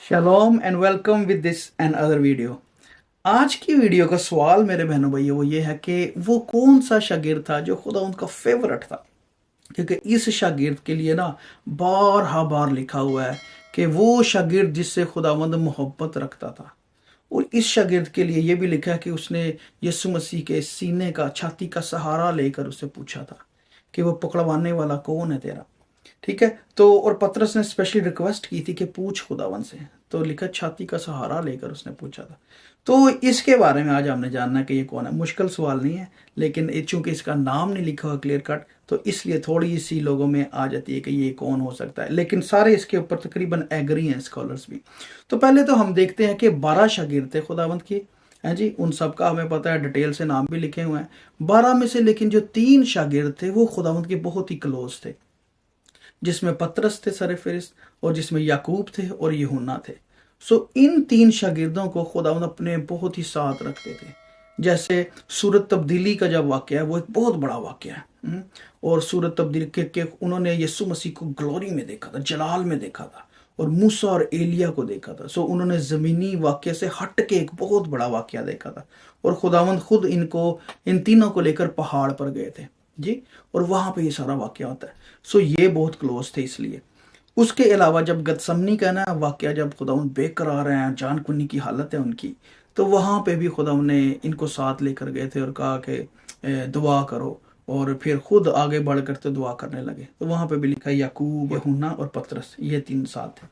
शलोम and welcome with this and other video. आज की video का सवाल मेरे बहनों भाइयों वो ये है कि वो कौन सा शागिर्द था जो खुदा उनका फेवरेट था। क्योंकि इस शागिर्द के लिए ना बार बार लिखा हुआ है कि वो शागिर्द जिससे खुदावंद मोहब्बत रखता था। और इस शागिर्द के लिए ये भी लिखा है कि उसने यीशु मसीह के सीने का छाती का सहारा लेकर उससे पूछा था कि वो पकड़वाने वाला कौन है तेरा। ठीक है। तो और पतरस ने स्पेशली रिक्वेस्ट की थी कि पूछ खुदावन से, तो लिखा छाती का सहारा लेकर उसने पूछा था। तो इसके बारे में आज हमने जानना है कि ये कौन है। मुश्किल सवाल नहीं है, लेकिन चूंकि इसका नाम नहीं लिखा हुआ क्लियर कट, तो इसलिए थोड़ी सी लोगों में आ जाती है कि ये कौन हो सकता है। लेकिन सारे इसके ऊपर तकरीबन एग्री हैं स्कॉलर्स भी। तो पहले तो हम देखते हैं कि 12 शागिर्द थे खुदावंत के हैं जी। उन सबका हमें पता है, डिटेल से नाम भी लिखे हुए हैं 12 में से। लेकिन जो 3 शागिर्द थे वो खुदावंत के बहुत ही क्लोज थे, जिसमें पतरस थे सर फिरिस्त, और जिसमें याकूब थे और यूहन्ना थे। सो इन 3 शागिर्दों को खुदावंद अपने बहुत ही साथ रखते थे। जैसे सूरत तब्दीली का जब वाक्य है वो एक बहुत बड़ा वाक्य है। और सूरत तब्दीली के उन्होंने यीशु मसीह को ग्लोरी में देखा था, जलाल में देखा था, और मूसा और एलिया को देखा था। सो उन्होंने जमीनी वाक्य से हट के एक बहुत बड़ा वाक्य देखा था। और खुदावंद खुद इन तीनों को लेकर पहाड़ पर गए थे जी, और वहां पे ये सारा वाक्य होता है। सो ये बहुत क्लोज थे इसलिए। उसके अलावा जब गतसमनी का ना वाक्य, जब खुदाउन बेकरार हैं, जान कुन्नी की हालत है उनकी, तो वहां पे भी खुदाउन ने इनको साथ लेकर गए थे और कहा कि दुआ करो, और फिर खुद आगे बढ़कर तो दुआ करने लगे। तो वहां पे भी लिखा याकूब, यूहन्ना और पतरस, ये 3 साथ थे।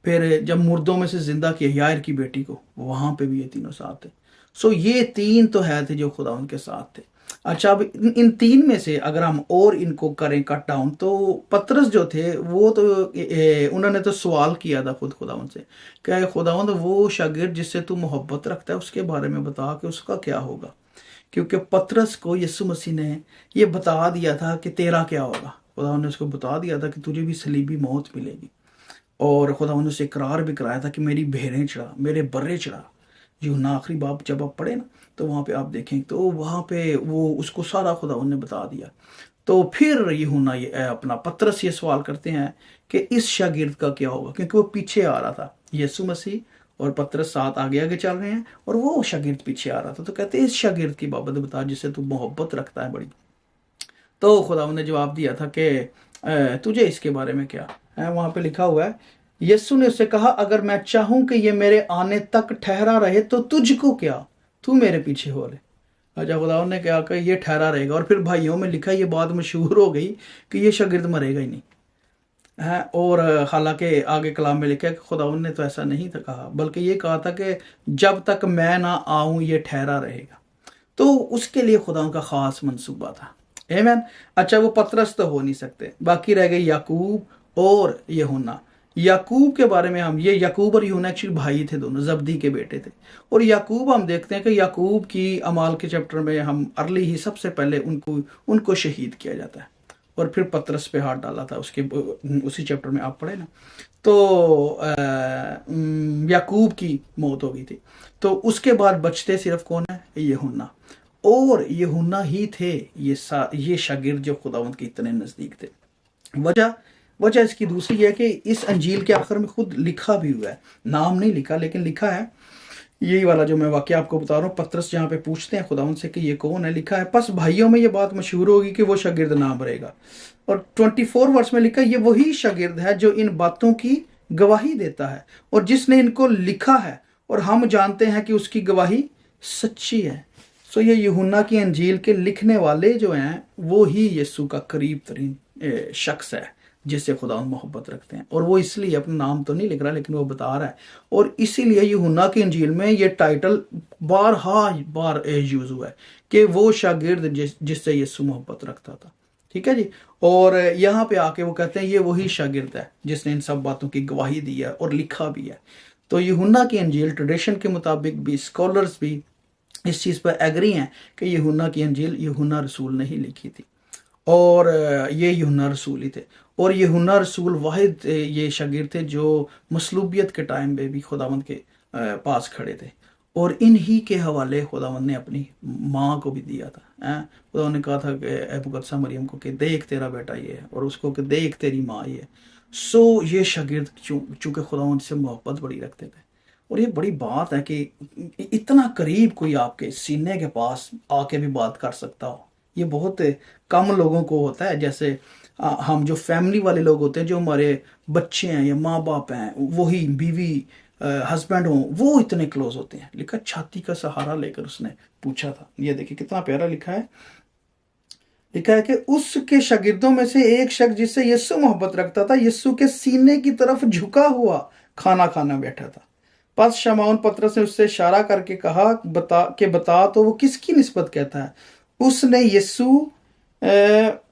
फिर जब मुर्दों में से जिंदा किया यायर की बेटी को, वहां पे भी ये तीनों साथ थे। सो ये 3 तो है थे जो खुदा उनके साथ थे। अच्छा, अब इन 3 में से अगर हम और इनको करें कट डाउन, तो पतरस जो थे वो तो उन्होंने तो सवाल किया था खुद खुदावंद से, क्या खुदावंद वो शागिर्द जिससे तू मोहब्बत रखता है उसके बारे में बता कि उसका क्या होगा। क्योंकि पतरस को यीशु मसीह ने ये बता दिया था कि तेरा क्या होगा। खुदावंद ने उसको बता दिया था कि तुझे भी सलीबी मौत मिलेगी। और खुदावंद ने उसे इकरार भी कराया था कि मेरी भेड़ें चढ़ा, मेरे बर्रे चढ़ा। यूहन्ना आखिरी बाब जब आप पढ़े ना, तो वहां पे आप देखें, तो वहां पे वो उसको सारा खुदावंद ने बता दिया। तो फिर यूहन्ना ये अपना पतरस ये सवाल करते हैं कि इस शागिर्द का क्या होगा, क्योंकि वो पीछे आ रहा था। यीशु मसीह और पतरस साथ आगे आगे चल रहे हैं और वो शागिर्द पीछे आ रहा था। तो कहते हैं इस शागिर्द की बाबत बता जिससे तू मोहब्बत रखता है बड़ी। तो खुदावंद ने जवाब दिया था कि तुझे इसके बारे में क्या है। वहां पे लिखा हुआ है, यीशु ने उससे कहा, अगर मैं चाहूं कि ये मेरे आने तक ठहरा रहे तो तुझको क्या, तू मेरे पीछे हो ले। अच्छा, खुदावंद ने क्या कहा, ये ठहरा रहेगा। और फिर भाइयों में लिखा, ये बात मशहूर हो गई कि ये शागिर्द मरेगा ही नहीं है। और हालांकि आगे कलाम में लिखा है कि खुदावंद ने तो ऐसा नहीं था कहा, बल्कि ये कहा था कि जब तक मैं ना आऊं ये ठहरा रहेगा। तो उसके लिए खुदा उनका खास मंसूबा था। आमीन। अच्छा, वो पतरस तो हो नहीं सकते, बाकी रह गए याकूब और यूहन्ना। याकूब के बारे में हम, ये याकूब और यूहन्ना एक्चुअली भाई थे, दोनों जब्दी के बेटे थे। और याकूब हम देखते हैं कि याकूब की अमाल के चैप्टर में हम अर्ली ही सबसे पहले उनको शहीद किया जाता है। और फिर पतरस पे हाथ डाला था उसके, उसी चैप्टर में आप पढ़े ना। तो याकूब की मौत हो गई थी। तो उसके बाद बचते सिर्फ कौन है, यूहन्ना। और यूहन्ना ही थे ये शागिर्द जो खुदावंद के इतने नजदीक थे। वजह वजह इसकी दूसरी है कि इस अंजील के आखिर में खुद लिखा भी हुआ है, नाम नहीं लिखा लेकिन लिखा है। यही वाला जो मैं वाक्य आपको बता रहा हूँ, पतरस जहाँ पे पूछते हैं खुदावंद से कि ये कौन है, लिखा है, बस भाइयों में ये बात मशहूर होगी कि वो शागिर्द नाम रहेगा। और 24 वर्ष में लिखा, ये वही शागिर्द है जो इन बातों की गवाही देता है और जिसने इनको लिखा है, और हम जानते हैं कि उसकी गवाही सच्ची है। सो ये यूहन्ना की अंजील के लिखने वाले जो हैं वो ही यीशु का करीब तरीन शख्स है जिससे खुदा मोहब्बत रखते हैं। और वो इसलिए अपना नाम तो नहीं लिख रहा, लेकिन वो बता रहा है। और इसीलिए यूहन्ना की अंजील में ये टाइटल बार यूज हुआ है कि वो शागिर्द जिससे यीशु मोहब्बत रखता था। ठीक है जी। और यहाँ पे आके वो कहते हैं ये वही शागिर्द है जिसने इन सब बातों की गवाही दी है और लिखा भी है। तो यूहन्ना की अंजील ट्रेडिशन के मुताबिक भी स्कॉलर्स भी इस चीज़ पर एग्री हैं कि यूहन्ना की अंजील यूहन्ना रसूल ने ही लिखी थी, और ये यूहन्ना रसूल ही थे। और यूहन्ना रसूल वाहिद ये शागिर्द थे जो मसलूबियत के टाइम पे भी खुदावंद के पास खड़े थे। और इन्हीं के हवाले खुदावंद ने अपनी माँ को भी दिया था। खुदावंद ने कहा था कि ए मुकद्दसा मरियम को कि देख तेरा बेटा ये है, और उसको कि देख तेरी माँ ये है। सो ये शागिर्द चूंकि खुदावंद से मोहब्बत बड़ी रखते थे, और ये बड़ी बात है कि इतना करीब कोई आपके सीने के पास आके भी बात कर सकता हो, ये बहुत कम लोगों को होता है। जैसे हम जो फैमिली वाले लोग होते हैं, जो हमारे बच्चे हैं या माँ बाप हैं, वही बीवी हस्बैंड हो, वो इतने क्लोज होते हैं। लिखा छाती का सहारा लेकर उसने पूछा था। ये देखिए कितना प्यारा लिखा है। लिखा है कि उसके शागिर्दों में से एक शख्स जिससे यीशु मोहब्बत रखता था, यीशु के सीने की तरफ झुका हुआ खाना खाना बैठा था। बस शमौन पतरस ने उससे इशारा करके कहा, बता तो वो किसकी निस्बत कहता है। उसने यीशु अ,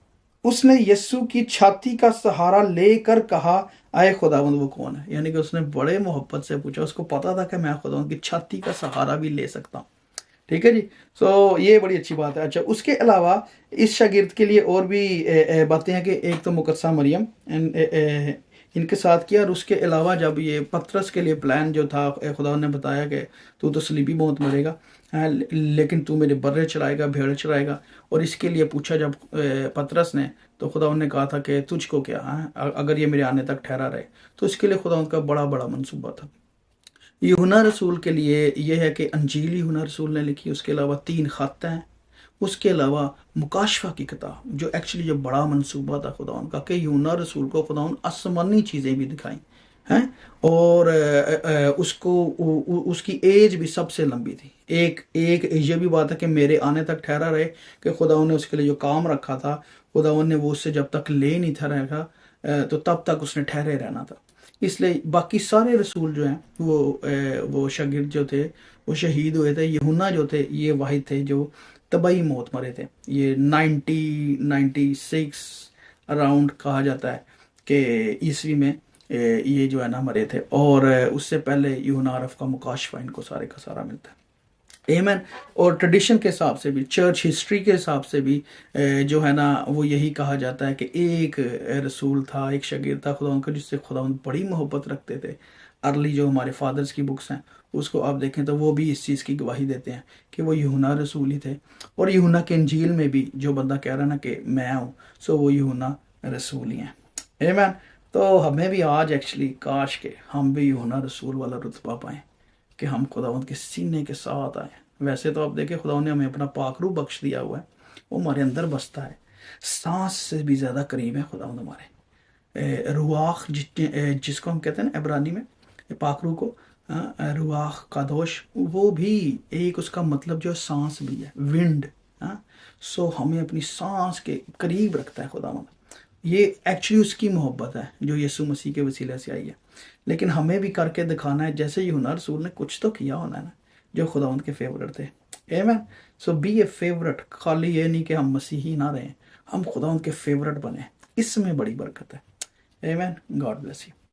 उसने यीशु की छाती का सहारा लेकर कहा, आए खुदावंद वो कौन है। यानी कि उसने बड़े मोहब्बत से पूछा, उसको पता था कि मैं खुदावंद की छाती का सहारा भी ले सकता हूँ। ठीक है जी। सो ये बड़ी अच्छी बात है। अच्छा, उसके अलावा इस शागिर्द के लिए और भी बातें हैं कि एक तो मुकद्दसा मरियम इनके साथ किया, और उसके अलावा जब ये पतरस के लिए प्लान जो था, खुदा ने बताया कि तू तो सलीबी मौत मरेगा, लेकिन तू मेरे बर्रे चलाएगा, भेड़ चलाएगा। और इसके लिए पूछा जब पतरस ने, तो खुदा ने कहा था कि तुझको क्या है, अगर ये मेरे आने तक ठहरा रहे। तो इसके लिए खुदा का बड़ा बड़ा मंसूबा था। यूहन्ना रसूल के लिए यह है कि अंजील यूहन्ना रसूल ने लिखी, उसके अलावा 3 खत हैं, उसके अलावा मुकाशफा की किताब, जो एक्चुअली जो बड़ा मंसूबा था खुदा उनका कि यूहन्ना रसूल को खुदा आसमानी चीज़ें भी दिखाई हैं। और उसको उसकी एज भी सबसे लंबी थी। एक एक ये भी बात है कि मेरे आने तक ठहरा रहे, कि खुदा ने उसके लिए जो काम रखा था, खुदा ने वो उससे जब तक ले नहीं था रहेगा, तो तब तक उसने ठहरे रहना था। इसलिए बाकी सारे रसूल जो हैं वो शागिर्द जो थे वो शहीद हुए थे। यूहन्ना जो थे ये वाहिद थे जो तबाही मौत मरे थे। ये 96 अराउंड कहा जाता है कि ईस्वी में ये जो है ना मरे थे। और उससे पहले यूहन्ना अरफ का मुकाशफा इनको सारे का सारा मिलता है। एमन। और ट्रेडिशन के हिसाब से भी, चर्च हिस्ट्री के हिसाब से भी जो है ना वो यही कहा जाता है कि एक रसूल था, एक शागिर्द था खुदा का, जिससे खुदा बड़ी मोहब्बत रखते थे। अर्ली जो हमारे फादर्स की बुक्स हैं उसको आप देखें तो वो भी इस चीज़ की गवाही देते हैं कि वो यूहन्ना रसूल ही थे। और यूहन्ना के इंजील में भी जो बंदा कह रहा है ना कि मैं हूँ, सो वो यूहन्ना रसूल ही हैं। आमीन। तो हमें भी आज एक्चुअली काश के हम भी यूहन्ना रसूल वाला रुतबा पाएं कि हम खुदावंद के सीने के साथ आए। वैसे तो आप देखें खुदा ने हमें अपना पाखरू बख्श दिया हुआ है, वो हमारे अंदर बसता है, सांस से भी ज़्यादा करीब है खुदावंद हमारे। रुआख जिसको हम कहते हैं ना इब्रानी में पाखरू को, रुआख कादोश, वो भी एक उसका मतलब जो सांस भी है, विंड। सो हमें अपनी सांस के करीब रखता है खुदावंद। ये एक्चुअली उसकी मोहब्बत है जो यीशु मसीह के वसीले से आई है। लेकिन हमें भी करके दिखाना है, जैसे यूहन्ना रसूल ने कुछ तो किया होना है ना, जो खुदावंद के फेवरेट थे। आमीन। सो बी ए फेवरेट। खाली ये नहीं कि हम मसीही ना रहें, हम खुदावंद के फेवरेट बने, इसमें बड़ी बरकत है। आमीन। God bless you.